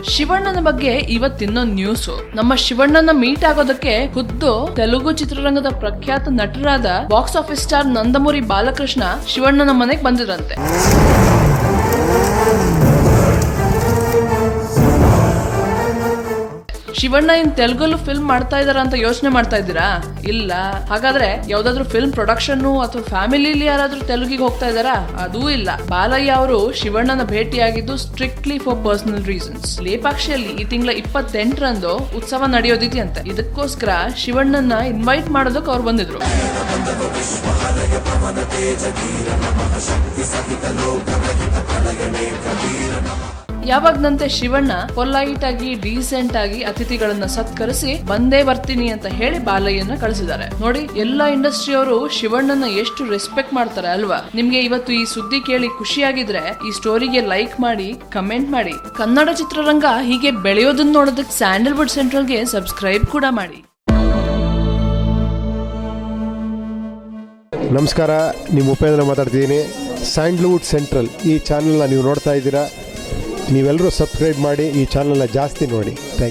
ಶಿವಣ್ಣನ ಬಗ್ಗೆ ಇವತ್ತಿನ್ನೊಂದು ನ್ಯೂಸ್. ನಮ್ಮ ಶಿವಣ್ಣನ ಮೀಟ್ ಆಗೋದಕ್ಕೆ ಖುದ್ದು ತೆಲುಗು ಚಿತ್ರರಂಗದ ಪ್ರಖ್ಯಾತ ನಟರಾದ box office star Nandamuri Balakrishna ಶಿವಣ್ಣನ ಮನೆಗೆ ಬಂದಿದ್ರಂತೆ. ಶಿವಣ್ಣ ಇನ್ ತೆಲುಗಲ್ಲೂ ಫಿಲ್ಮ್ ಮಾಡ್ತಾ ಇದಾರ ಅಂತ ಯೋಚನೆ ಮಾಡ್ತಾ ಇದ್ದೀರಾ? ಇಲ್ಲ. ಹಾಗಾದ್ರೆ ಯಾವ್ದಾದ್ರು ಫಿಲ್ಮ್ ಪ್ರೊಡಕ್ಷನ್ ಅಥವಾ ಫ್ಯಾಮಿಲಿಲಿ ಯಾರಾದ್ರೂ ತೆಲುಗಿಗೆ ಹೋಗ್ತಾ ಇದಾರಾ? ಅದೂ ಇಲ್ಲ. ಬಾಲಯ್ಯ ಅವರು ಶಿವಣ್ಣನ ಭೇಟಿಯಾಗಿದ್ದು ಸ್ಟ್ರಿಕ್ಟ್ಲಿ ಫಾರ್ ಪರ್ಸನಲ್ ರೀಸನ್ಸ್. ಲೇಪಾಕ್ಷಿಯಲ್ಲಿ ಈ ತಿಂಗಳ 28ರಂದು ಉತ್ಸವ ನಡೆಯೋದಿದೆಯಂತೆ. ಇದಕ್ಕೋಸ್ಕರ ಶಿವಣ್ಣನ ಇನ್ವೈಟ್ ಮಾಡೋದಕ್ಕೆ ಅವ್ರು ಬಂದಿದ್ರು. ಯಾವಾಗಂತೆ ಶಿವಣ್ಣ ಪೊಲೈಟ್ ಆಗಿ ಡೀಸೆಂಟ್ ಆಗಿ ಅತಿಥಿಗಳನ್ನ ಸತ್ಕರಿಸಿ ಬಂದೇ ಬರ್ತೀನಿ ಅಂತ ಹೇಳಿ ಬಾಲಯ್ಯನ ಕಳಿಸಿದ್ದಾರೆ. ನೋಡಿ, ಎಲ್ಲಾ ಇಂಡಸ್ಟ್ರಿಯವರು ಶಿವಣ್ಣನ ಎಷ್ಟು ರೆಸ್ಪೆಕ್ಟ್ ಮಾಡ್ತಾರೆ ಅಲ್ವಾ? ನಿಮ್ಗೆ ಇವತ್ತು ಈ ಸುದ್ದಿ ಕೇಳಿ ಖುಷಿಯಾಗಿದ್ರೆ ಈ ಸ್ಟೋರಿಗೆ ಲೈಕ್ ಮಾಡಿ, ಕಮೆಂಟ್ ಮಾಡಿ. ಕನ್ನಡ ಚಿತ್ರರಂಗ ಹೀಗೆ ಬೆಳೆಯೋದನ್ನ ನೋಡೋದಕ್ಕೆ ಸ್ಯಾಂಡಲ್ವುಡ್ ಸೆಂಟ್ರಲ್ಗೆ ಸಬ್ಸ್ಕ್ರೈಬ್ ಕೂಡ ಮಾಡಿ. ನಮಸ್ಕಾರ, ನಿಮ್ಮ ಉಪೇಂದ್ರ ಮಾತಾಡ್ತಿದ್ದೀನಿ. ಸ್ಯಾಂಡಲ್ವುಡ್ ಸೆಂಟ್ರಲ್ ಈ ಚಾನೆಲ್ನ ನೀವು ನೋಡ್ತಾ ಇದ್ದೀರಾ. ನೀವೆಲ್ಲರೂ ಸಬ್ಸ್ಕ್ರೈಬ್ ಮಾಡಿ, ಈ ಚಾನಲ್ನ ಜಾಸ್ತಿ ನೋಡಿ. Thank you.